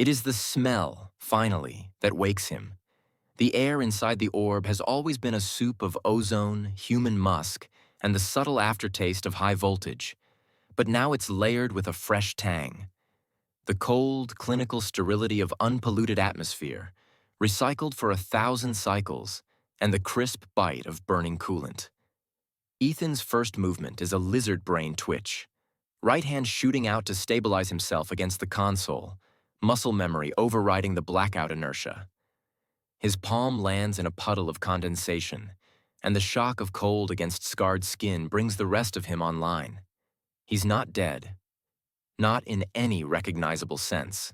It is the smell, finally, that wakes him. The air inside the orb has always been a soup of ozone, human musk, and the subtle aftertaste of high voltage, but now it's layered with a fresh tang. The cold, clinical sterility of unpolluted atmosphere, recycled for 1,000 cycles, and the crisp bite of burning coolant. Ethan's first movement is a lizard brain twitch, right hand shooting out to stabilize himself against the console, muscle memory overriding the blackout inertia. His palm lands in a puddle of condensation, and the shock of cold against scarred skin brings the rest of him online. He's not dead. Not in any recognizable sense.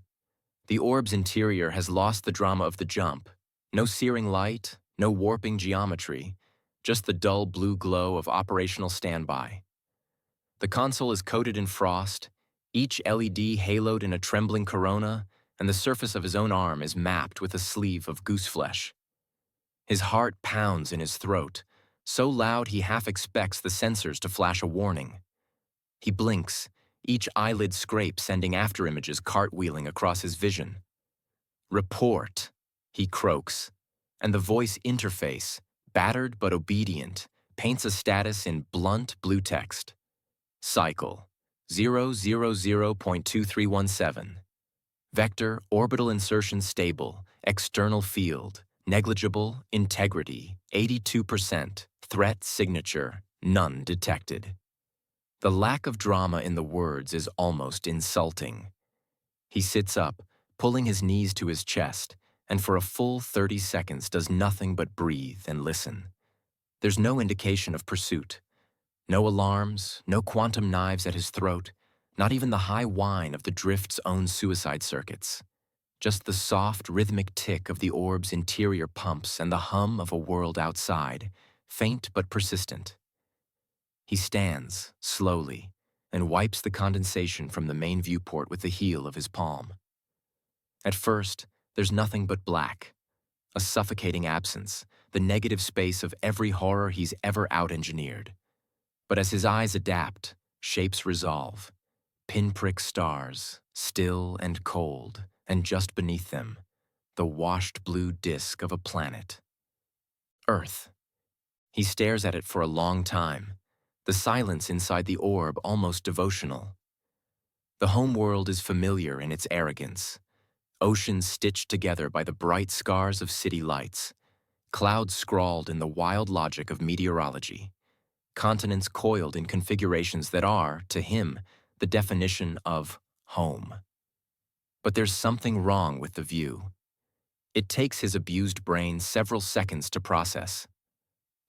The orb's interior has lost the drama of the jump. No searing light, no warping geometry, just the dull blue glow of operational standby. The console is coated in frost, each LED haloed in a trembling corona, and the surface of his own arm is mapped with a sleeve of gooseflesh. His heart pounds in his throat, so loud he half expects the sensors to flash a warning. He blinks, each eyelid scrape sending afterimages cartwheeling across his vision. "Report," he croaks, and the voice interface, battered but obedient, paints a status in blunt blue text. Cycle 000.2317. Vector orbital insertion stable, external field, negligible, integrity, 82%, threat signature, none detected. The lack of drama in the words is almost insulting. He sits up, pulling his knees to his chest, and for a full 30 seconds does nothing but breathe and listen. There's no indication of pursuit. No alarms, no quantum knives at his throat, not even the high whine of the drift's own suicide circuits. Just the soft, rhythmic tick of the orb's interior pumps and the hum of a world outside, faint but persistent. He stands, slowly, and wipes the condensation from the main viewport with the heel of his palm. At first, there's nothing but black, a suffocating absence, the negative space of every horror he's ever out-engineered. But as his eyes adapt, shapes resolve. Pinprick stars, still and cold, and just beneath them, the washed blue disk of a planet. Earth. He stares at it for a long time, the silence inside the orb almost devotional. The homeworld is familiar in its arrogance. Oceans stitched together by the bright scars of city lights, clouds scrawled in the wild logic of meteorology, continents coiled in configurations that are, to him, the definition of home. But there's something wrong with the view. It takes his abused brain several seconds to process.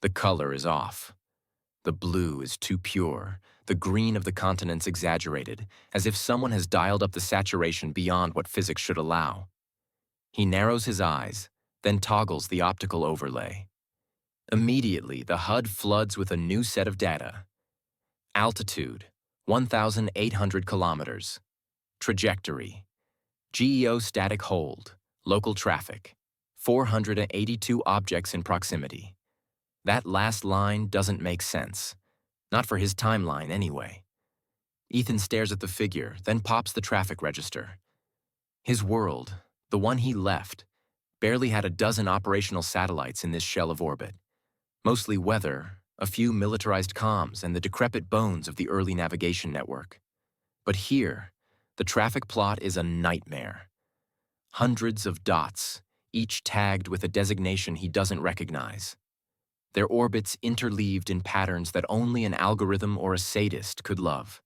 The color is off. The blue is too pure, the green of the continents exaggerated, as if someone has dialed up the saturation beyond what physics should allow. He narrows his eyes, then toggles the optical overlay. Immediately, the HUD floods with a new set of data. Altitude, 1,800 kilometers. Trajectory, geostatic hold, local traffic, 482 objects in proximity. That last line doesn't make sense. Not for his timeline, anyway. Ethan stares at the figure, then pops the traffic register. His world, the one he left, barely had a dozen operational satellites in this shell of orbit. Mostly weather, a few militarized comms, and the decrepit bones of the early navigation network. But here, the traffic plot is a nightmare. Hundreds of dots, each tagged with a designation he doesn't recognize. Their orbits interleaved in patterns that only an algorithm or a sadist could love.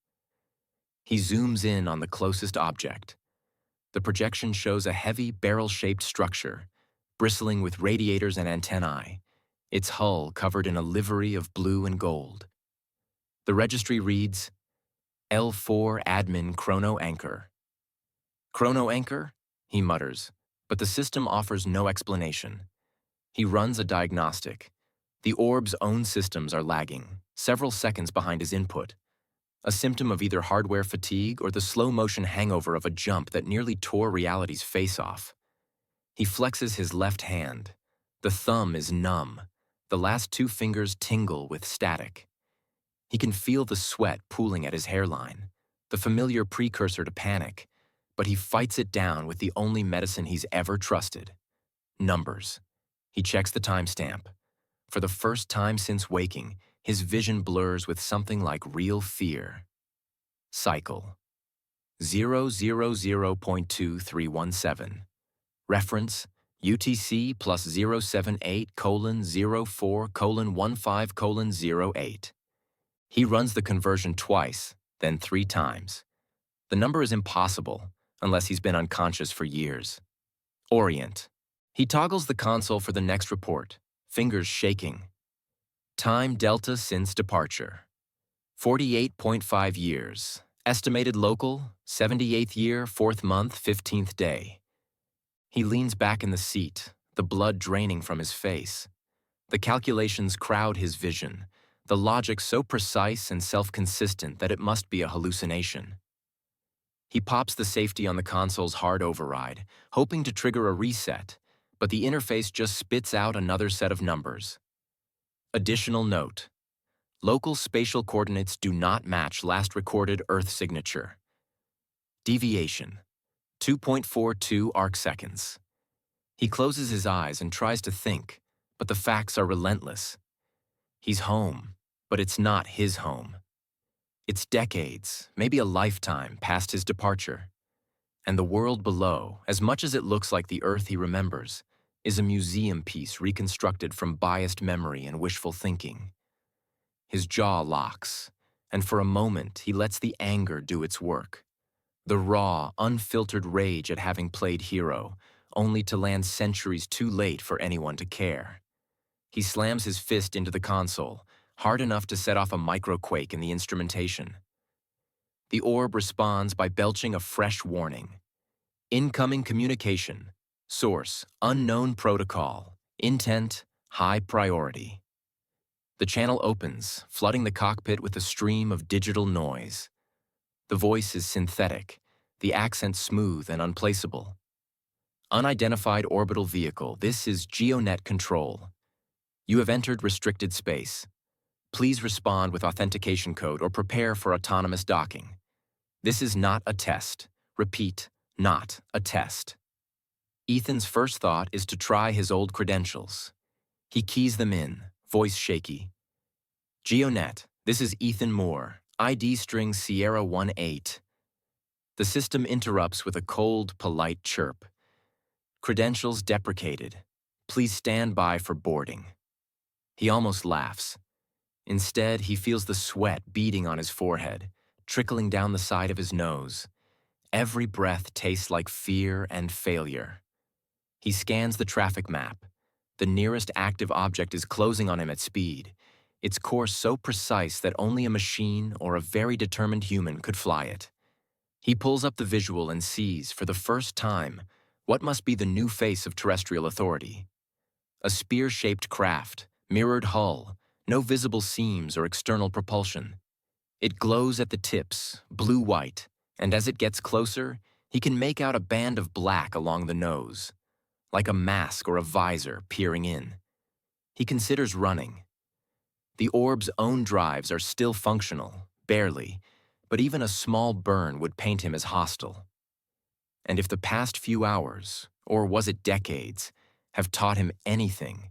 He zooms in on the closest object. The projection shows a heavy, barrel-shaped structure, bristling with radiators and antennae, its hull covered in a livery of blue and gold. The registry reads, L4 Admin Chrono Anchor. Chrono Anchor? He mutters, but the system offers no explanation. He runs a diagnostic. The orb's own systems are lagging, several seconds behind his input, a symptom of either hardware fatigue or the slow-motion hangover of a jump that nearly tore reality's face off. He flexes his left hand. The thumb is numb. The last two fingers tingle with static. He can feel the sweat pooling at his hairline, the familiar precursor to panic, but he fights it down with the only medicine he's ever trusted: numbers. He checks the timestamp. For the first time since waking, his vision blurs with something like real fear. Cycle 000.2317. Reference UTC plus 078:04:15:08. He runs the conversion twice, then 3 times. The number is impossible, unless he's been unconscious for years. Orient. He toggles the console for the next report, fingers shaking. Time delta since departure: 48.5 years. Estimated local: 78th year, 4th month, 15th day. He leans back in the seat, the blood draining from his face. The calculations crowd his vision, the logic so precise and self-consistent that it must be a hallucination. He pops the safety on the console's hard override, hoping to trigger a reset, but the interface just spits out another set of numbers. Additional note: local spatial coordinates do not match last recorded Earth signature. Deviation: 2.42 arcseconds. He closes his eyes and tries to think, but the facts are relentless. He's home, but it's not his home. It's decades, maybe a lifetime, past his departure. And the world below, as much as it looks like the Earth he remembers, is a museum piece reconstructed from biased memory and wishful thinking. His jaw locks, and for a moment he lets the anger do its work. The raw, unfiltered rage at having played hero, only to land centuries too late for anyone to care. He slams his fist into the console, hard enough to set off a microquake in the instrumentation. The orb responds by belching a fresh warning. Incoming communication. Source: unknown protocol. Intent: high priority. The channel opens, flooding the cockpit with a stream of digital noise. The voice is synthetic, the accent smooth and unplaceable. Unidentified orbital vehicle, this is GeoNet control. You have entered restricted space. Please respond with authentication code or prepare for autonomous docking. This is not a test. Repeat, not a test. Ethan's first thought is to try his old credentials. He keys them in, voice shaky. GeoNet, this is Ethan Moore, ID string Sierra 18. The system interrupts with a cold, polite chirp. Credentials deprecated. Please stand by for boarding. He almost laughs. Instead, he feels the sweat beading on his forehead, trickling down the side of his nose. Every breath tastes like fear and failure. He scans the traffic map. The nearest active object is closing on him at speed, its course so precise that only a machine or a very determined human could fly it. He pulls up the visual and sees, for the first time, what must be the new face of terrestrial authority. A spear-shaped craft, mirrored hull, no visible seams or external propulsion. It glows at the tips, blue-white, and as it gets closer, he can make out a band of black along the nose, like a mask or a visor peering in. He considers running. The orb's own drives are still functional, barely, but even a small burn would paint him as hostile. And if the past few hours, or was it decades, have taught him anything,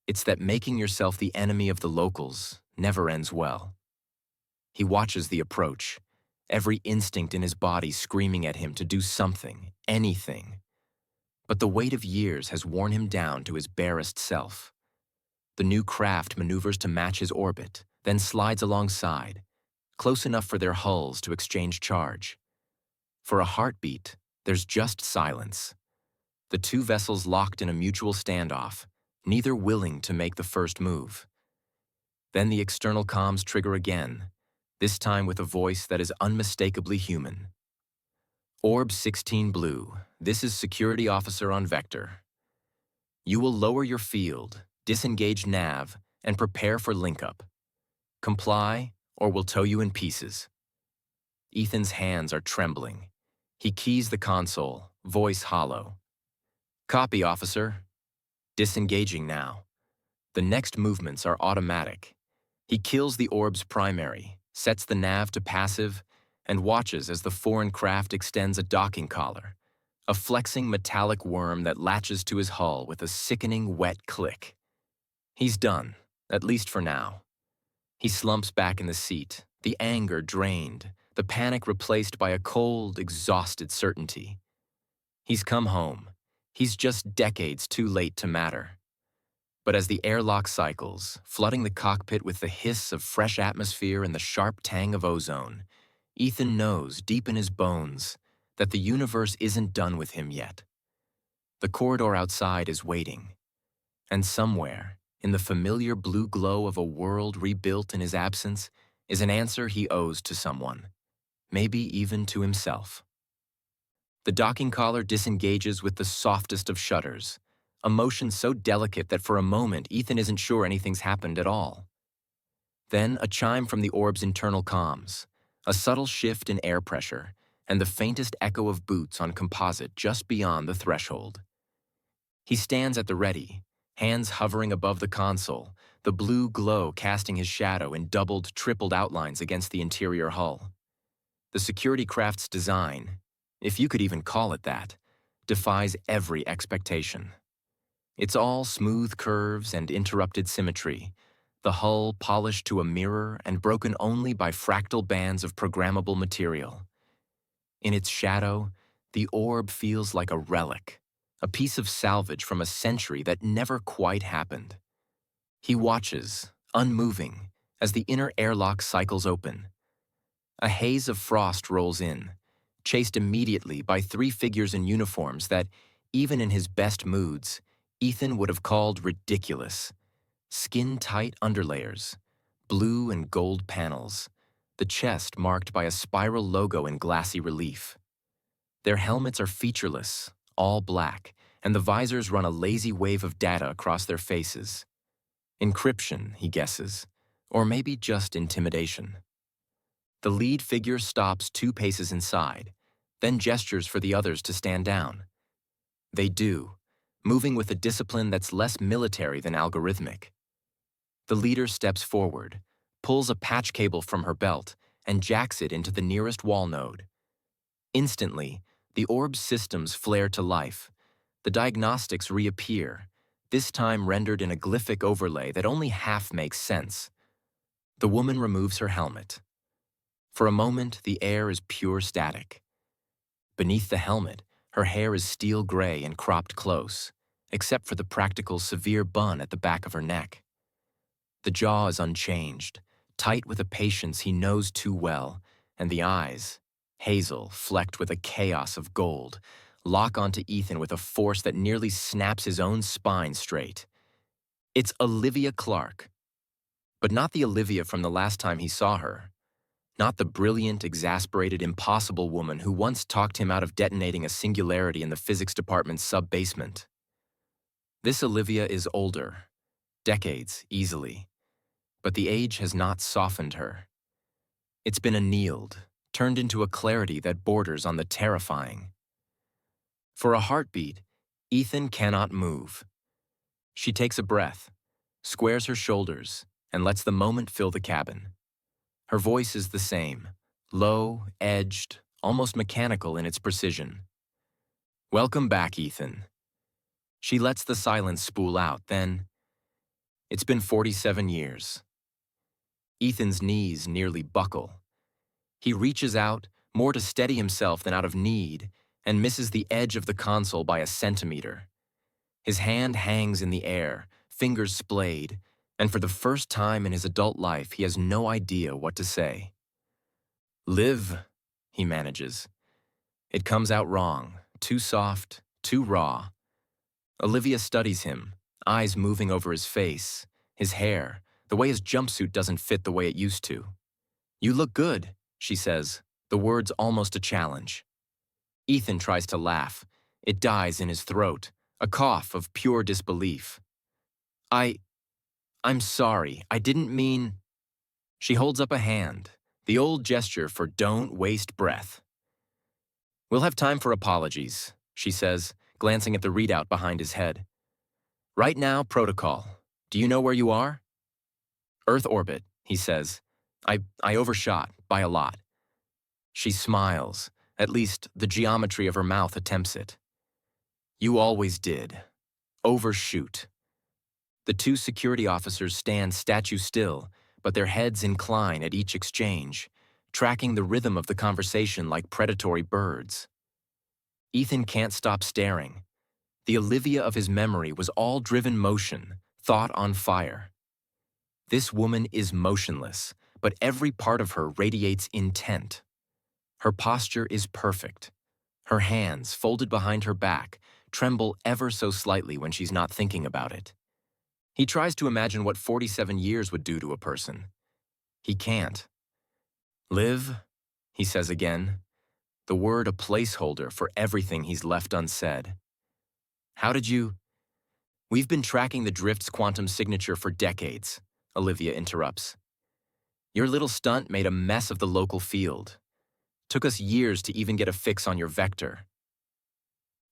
it's that making yourself the enemy of the locals never ends well. He watches the approach, every instinct in his body screaming at him to do something, anything. But the weight of years has worn him down to his barest self. The new craft maneuvers to match his orbit, then slides alongside, close enough for their hulls to exchange charge. For a heartbeat, there's just silence. The two vessels locked in a mutual standoff, neither willing to make the first move. Then the external comms trigger again, this time with a voice that is unmistakably human. Orb 16 Blue, this is Security Officer on Vector. You will lower your field, disengage nav, and prepare for link-up. Comply, or we'll tow you in pieces. Ethan's hands are trembling. He keys the console, voice hollow. Copy, officer. Disengaging now. The next movements are automatic. He kills the orb's primary, sets the nav to passive, and watches as the foreign craft extends a docking collar, a flexing metallic worm that latches to his hull with a sickening wet click. He's done, at least for now. He slumps back in the seat, the anger drained, the panic replaced by a cold, exhausted certainty. He's come home. He's just decades too late to matter. But as the airlock cycles, flooding the cockpit with the hiss of fresh atmosphere and the sharp tang of ozone, Ethan knows deep in his bones that the universe isn't done with him yet. The corridor outside is waiting, and somewhere, in the familiar blue glow of a world rebuilt in his absence, is an answer he owes to someone, maybe even to himself. The docking collar disengages with the softest of shudders, a motion so delicate that for a moment Ethan isn't sure anything's happened at all. Then a chime from the orb's internal comms, a subtle shift in air pressure, and the faintest echo of boots on composite just beyond the threshold. He stands at the ready, hands hovering above the console, the blue glow casting his shadow in doubled, tripled outlines against the interior hull. The security craft's design, if you could even call it that, defies every expectation. It's all smooth curves and interrupted symmetry, the hull polished to a mirror and broken only by fractal bands of programmable material. In its shadow, the orb feels like a relic, a piece of salvage from a century that never quite happened. He watches, unmoving, as the inner airlock cycles open. A haze of frost rolls in, chased immediately by three figures in uniforms that, even in his best moods, Ethan would have called ridiculous. Skin-tight underlayers, blue and gold panels, the chest marked by a spiral logo in glassy relief. Their helmets are featureless, all black, and the visors run a lazy wave of data across their faces. Encryption, he guesses, or maybe just intimidation. The lead figure stops 2 paces inside, then gestures for the others to stand down. They do, moving with a discipline that's less military than algorithmic. The leader steps forward, pulls a patch cable from her belt, and jacks it into the nearest wall node. Instantly, the orb's systems flare to life. The diagnostics reappear, this time rendered in a glyphic overlay that only half makes sense. The woman removes her helmet. For a moment, the air is pure static. Beneath the helmet, her hair is steel gray and cropped close, except for the practical severe bun at the back of her neck. The jaw is unchanged, tight with a patience he knows too well, and the eyes, hazel, flecked with a chaos of gold, lock onto Ethan with a force that nearly snaps his own spine straight. It's Olivia Clarke. But not the Olivia from the last time he saw her. Not the brilliant, exasperated, impossible woman who once talked him out of detonating a singularity in the physics department's sub-basement. This Olivia is older, decades, easily. But the age has not softened her. It's been annealed, turned into a clarity that borders on the terrifying. For a heartbeat, Ethan cannot move. She takes a breath, squares her shoulders, and lets the moment fill the cabin. Her voice is the same, low, edged, almost mechanical in its precision. "Welcome back, Ethan." She lets the silence spool out, then, "It's been 47 years. Ethan's knees nearly buckle. He reaches out, more to steady himself than out of need, and misses the edge of the console by a centimeter. His hand hangs in the air, fingers splayed, and for the first time in his adult life, he has no idea what to say. "Live," he manages. It comes out wrong, too soft, too raw. Olivia studies him, eyes moving over his face, his hair, the way his jumpsuit doesn't fit the way it used to. "You look good," she says, the words almost a challenge. Ethan tries to laugh. It dies in his throat, a cough of pure disbelief. I'm sorry, I didn't mean..." She holds up a hand, the old gesture for don't waste breath. "We'll have time for apologies," she says, glancing at the readout behind his head. "Right now, protocol. Do you know where you are?" "Earth orbit," he says. I overshot, by a lot." She smiles. At least, the geometry of her mouth attempts it. You always did. Overshoot. The two security officers stand statue still, but their heads incline at each exchange, tracking the rhythm of the conversation like predatory birds. Ethan can't stop staring. The Olivia of his memory was all driven motion, thought on fire. This woman is motionless, but every part of her radiates intent. Her posture is perfect. Her hands, folded behind her back, tremble ever so slightly when she's not thinking about it. He tries to imagine what 47 years would do to a person. He can't. Live, he says again, the word a placeholder for everything he's left unsaid. How did you? We've been tracking the drift's quantum signature for decades, Olivia interrupts. Your little stunt made a mess of the local field. Took us years to even get a fix on your vector.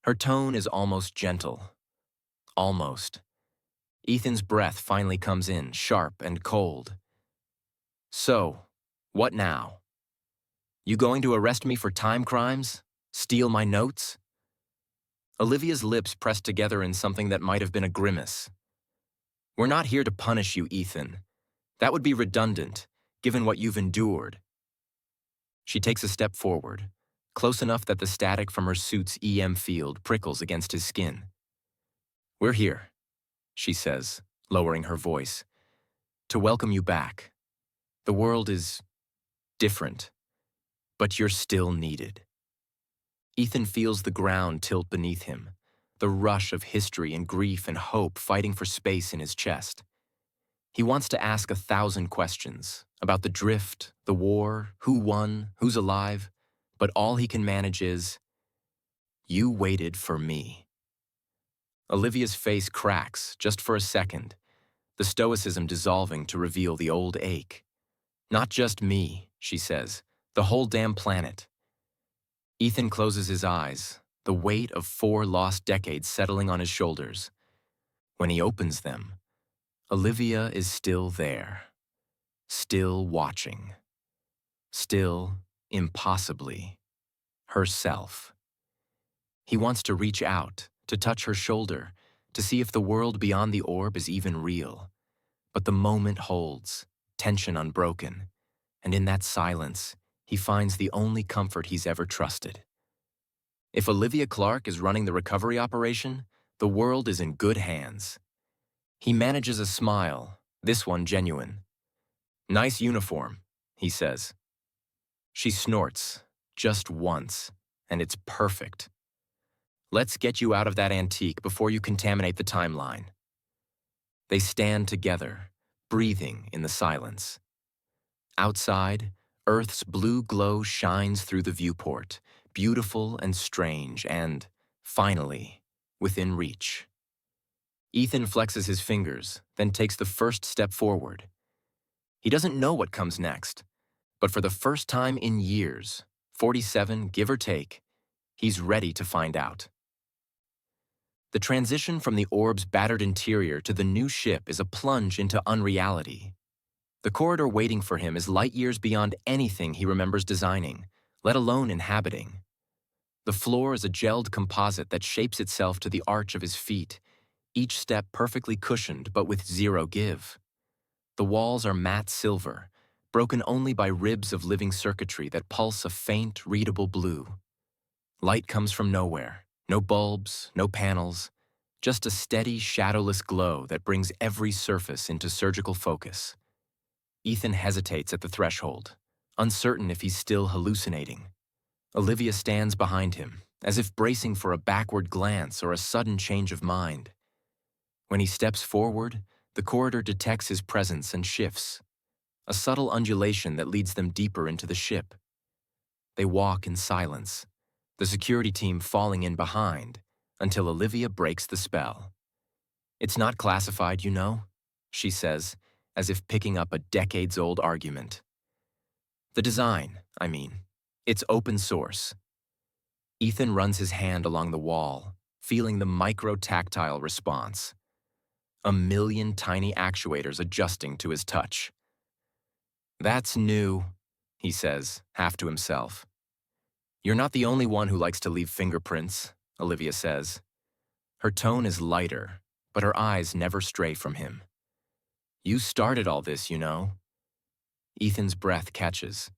Her tone is almost gentle. Almost. Ethan's breath finally comes in, sharp and cold. So, what now? You going to arrest me for time crimes? Steal my notes? Olivia's lips pressed together in something that might have been a grimace. We're not here to punish you, Ethan. That would be redundant, given what you've endured. She takes a step forward, close enough that the static from her suit's EM field prickles against his skin. We're here, she says, lowering her voice, to welcome you back. The world is different, but you're still needed. Ethan feels the ground tilt beneath him, the rush of history and grief and hope fighting for space in his chest. He wants to ask 1,000 questions about the drift, the war, who won, who's alive, but all he can manage is, you waited for me. Olivia's face cracks just for a second, the stoicism dissolving to reveal the old ache. Not just me, she says, the whole damn planet. Ethan closes his eyes, the weight of 4 lost decades settling on his shoulders. When he opens them, Olivia is still there, still watching, still, impossibly, herself. He wants to reach out, to touch her shoulder, to see if the world beyond the orb is even real. But the moment holds, tension unbroken, and in that silence, he finds the only comfort he's ever trusted. If Olivia Clarke is running the recovery operation, the world is in good hands. He manages a smile, this one genuine. Nice uniform, he says. She snorts, just once, and it's perfect. Let's get you out of that antique before you contaminate the timeline. They stand together, breathing in the silence. Outside, Earth's blue glow shines through the viewport, beautiful and strange and, finally, within reach. Ethan flexes his fingers, then takes the first step forward. He doesn't know what comes next, but for the first time in years, 47, give or take, he's ready to find out. The transition from the orb's battered interior to the new ship is a plunge into unreality. The corridor waiting for him is light years beyond anything he remembers designing, let alone inhabiting. The floor is a gelled composite that shapes itself to the arch of his feet, each step perfectly cushioned but with zero give. The walls are matte silver, broken only by ribs of living circuitry that pulse a faint, readable blue. Light comes from nowhere, no bulbs, no panels, just a steady, shadowless glow that brings every surface into surgical focus. Ethan hesitates at the threshold, uncertain if he's still hallucinating. Olivia stands behind him, as if bracing for a backward glance or a sudden change of mind. When he steps forward, the corridor detects his presence and shifts, a subtle undulation that leads them deeper into the ship. They walk in silence, the security team falling in behind, until Olivia breaks the spell. It's not classified, you know, she says, as if picking up a decades-old argument. The design, I mean, it's open source. Ethan runs his hand along the wall, feeling the micro-tactile response. 1,000,000 tiny actuators adjusting to his touch. That's new, he says, half to himself. You're not the only one who likes to leave fingerprints, Olivia says. Her tone is lighter, but her eyes never stray from him. You started all this, you know. Ethan's breath catches.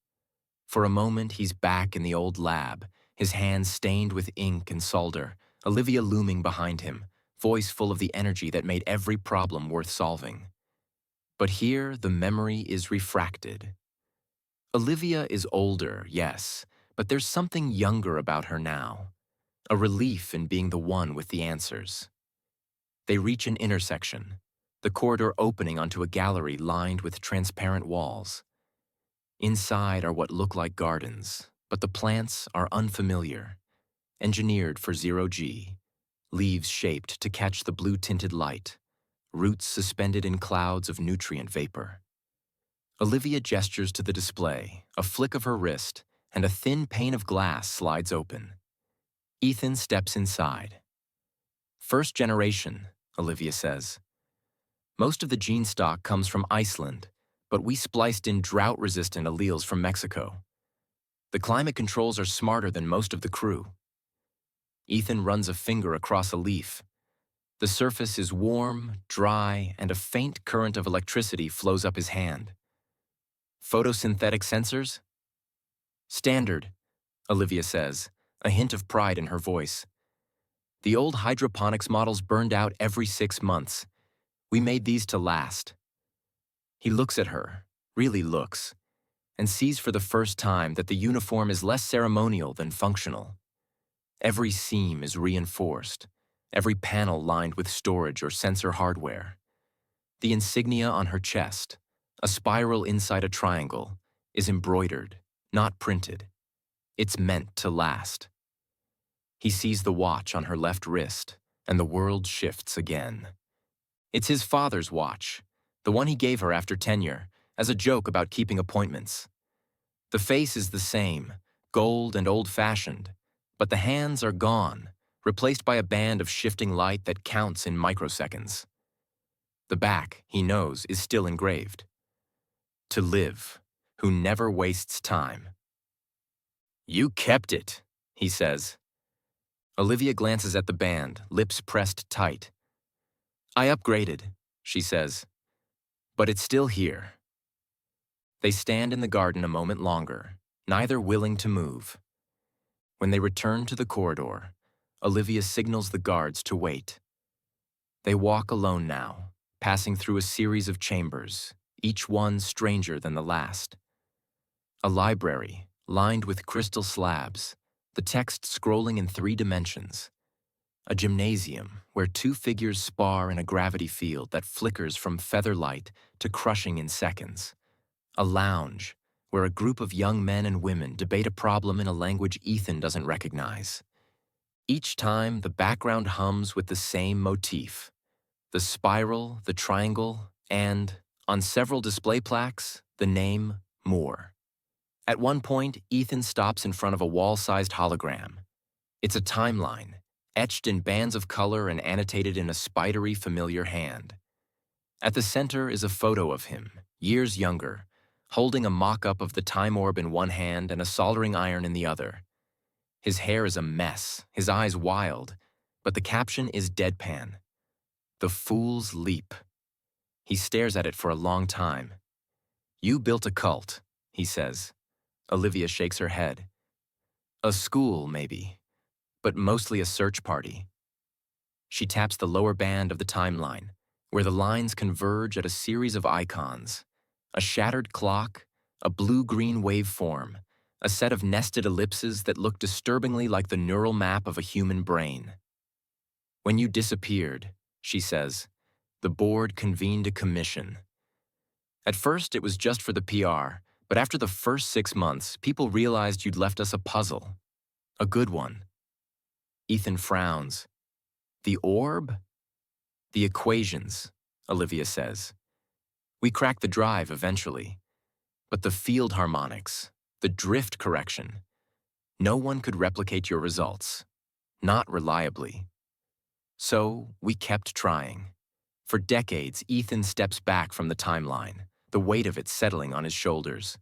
For a moment, he's back in the old lab, his hands stained with ink and solder, Olivia looming behind him, voice full of the energy that made every problem worth solving. But here, the memory is refracted. Olivia is older, yes, but there's something younger about her now. A relief in being the one with the answers. They reach an intersection, the corridor opening onto a gallery lined with transparent walls. Inside are what look like gardens, but the plants are unfamiliar, engineered for zero-G, leaves shaped to catch the blue-tinted light, roots suspended in clouds of nutrient vapor. Olivia gestures to the display, a flick of her wrist, and a thin pane of glass slides open. Ethan steps inside. First generation, Olivia says. Most of the gene stock comes from Iceland, but we spliced in drought-resistant alleles from Mexico. The climate controls are smarter than most of the crew. Ethan runs a finger across a leaf. The surface is warm, dry, and a faint current of electricity flows up his hand. Photosynthetic sensors? Standard, Olivia says, a hint of pride in her voice. The old hydroponics models burned out every 6 months. We made these to last. He looks at her, really looks, and sees for the first time that the uniform is less ceremonial than functional. Every seam is reinforced, every panel lined with storage or sensor hardware. The insignia on her chest, a spiral inside a triangle, is embroidered, not printed. It's meant to last. He sees the watch on her left wrist, and the world shifts again. It's his father's watch, the one he gave her after tenure, as a joke about keeping appointments. The face is the same, gold and old-fashioned, but the hands are gone, replaced by a band of shifting light that counts in microseconds. The back, he knows, is still engraved. To live, who never wastes time. You kept it, he says. Olivia glances at the band, lips pressed tight. I upgraded, she says, but it's still here. They stand in the garden a moment longer, neither willing to move. When they return to the corridor, Olivia signals the guards to wait. They walk alone now, passing through a series of chambers, each one stranger than the last. A library, lined with crystal slabs, the text scrolling in 3 dimensions. A gymnasium where 2 figures spar in a gravity field that flickers from feather light to crushing in seconds. A lounge where a group of young men and women debate a problem in a language Ethan doesn't recognize. Each time, the background hums with the same motif. The spiral, the triangle, and, on several display plaques, the name Moore. At one point, Ethan stops in front of a wall-sized hologram. It's a timeline, etched in bands of color and annotated in a spidery, familiar hand. At the center is a photo of him, years younger, holding a mock-up of the time orb in one hand and a soldering iron in the other. His hair is a mess, his eyes wild, but the caption is deadpan. The Fool's Leap. He stares at it for a long time. You built a cult, he says. Olivia shakes her head. A school, maybe, but mostly a search party. She taps the lower band of the timeline, where the lines converge at a series of icons. A shattered clock, a blue-green waveform, a set of nested ellipses that look disturbingly like the neural map of a human brain. When you disappeared, she says, the board convened a commission. At first, it was just for the PR, but after the first 6 months, people realized you'd left us a puzzle. A good one. Ethan frowns. The orb? The equations, Olivia says. We cracked the drive eventually. But the field harmonics, the drift correction, no one could replicate your results. Not reliably. So we kept trying. For decades, Ethan steps back from the timeline, the weight of it settling on his shoulders.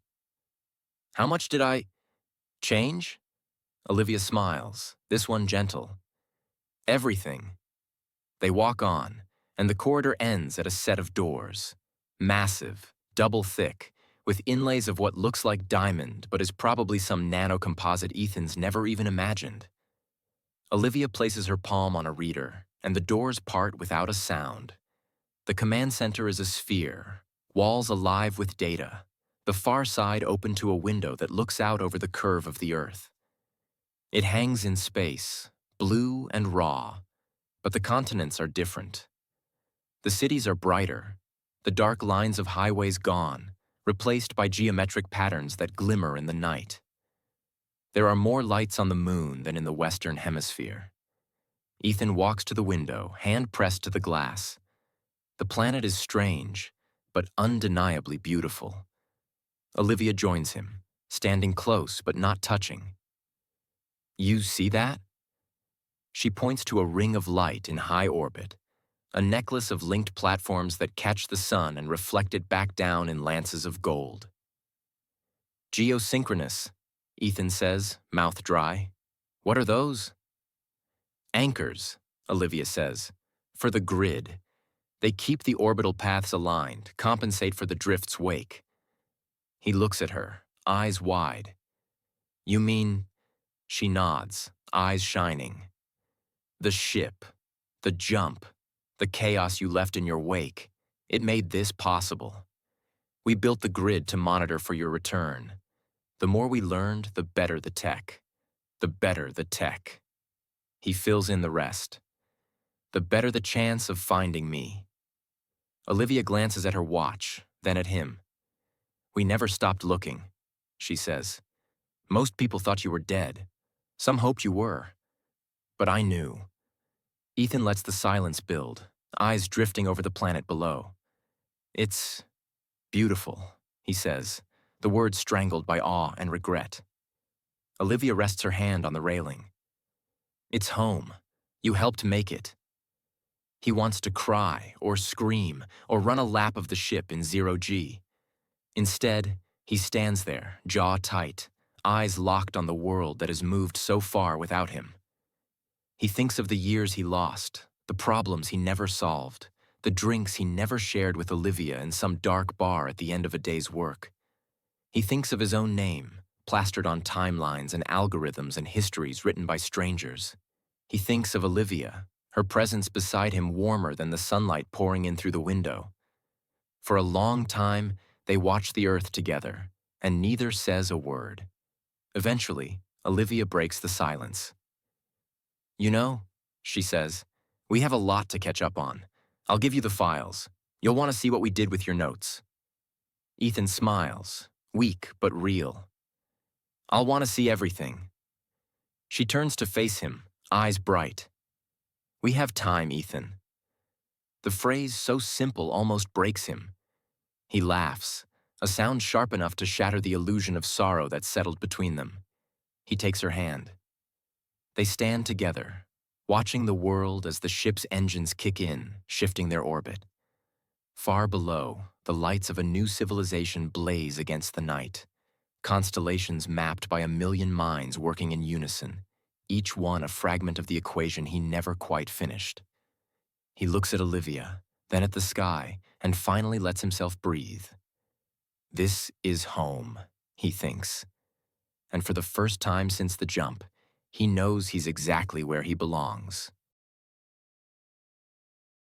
How much did I change? Olivia smiles, this one gentle. Everything. They walk on, and the corridor ends at a set of doors. Massive, double thick, with inlays of what looks like diamond but is probably some nano-composite Ethan's never even imagined. Olivia places her palm on a reader, and the doors part without a sound. The command center is a sphere, walls alive with data, the far side open to a window that looks out over the curve of the Earth. It hangs in space, blue and raw, but the continents are different. The cities are brighter, the dark lines of highways gone, replaced by geometric patterns that glimmer in the night. There are more lights on the moon than in the Western Hemisphere. Ethan walks to the window, hand pressed to the glass. The planet is strange, but undeniably beautiful. Olivia joins him, standing close but not touching. You see that? She points to a ring of light in high orbit, a necklace of linked platforms that catch the sun and reflect it back down in lances of gold. Geosynchronous, Ethan says, mouth dry. What are those? Anchors, Olivia says, for the grid. They keep the orbital paths aligned, compensate for the drift's wake. He looks at her, eyes wide. You mean? She nods, eyes shining. The ship, the jump, the chaos you left in your wake, it made this possible. We built the grid to monitor for your return. The more we learned, the better the tech. The better the tech. He fills in the rest. The better the chance of finding me. Olivia glances at her watch, then at him. We never stopped looking, she says. Most people thought you were dead. Some hoped you were. But I knew. Ethan lets the silence build, eyes drifting over the planet below. It's beautiful, he says, the words strangled by awe and regret. Olivia rests her hand on the railing. It's home. You helped make it. He wants to cry or scream or run a lap of the ship in 0G. Instead, he stands there, jaw tight, eyes locked on the world that has moved so far without him. He thinks of the years he lost, the problems he never solved, the drinks he never shared with Olivia in some dark bar at the end of a day's work. He thinks of his own name, plastered on timelines and algorithms and histories written by strangers. He thinks of Olivia, her presence beside him warmer than the sunlight pouring in through the window. For a long time, they watch the Earth together, and neither says a word. Eventually, Olivia breaks the silence. You know, she says, we have a lot to catch up on. I'll give you the files. You'll want to see what we did with your notes. Ethan smiles, weak but real. I'll want to see everything. She turns to face him, eyes bright. We have time, Ethan. The phrase, so simple, almost breaks him. He laughs, a sound sharp enough to shatter the illusion of sorrow that settled between them. He takes her hand. They stand together, watching the world as the ship's engines kick in, shifting their orbit. Far below, the lights of a new civilization blaze against the night, constellations mapped by 1,000,000 minds working in unison, each one a fragment of the equation he never quite finished. He looks at Olivia, then at the sky, and finally lets himself breathe. This is home, he thinks. And for the first time since the jump, he knows he's exactly where he belongs.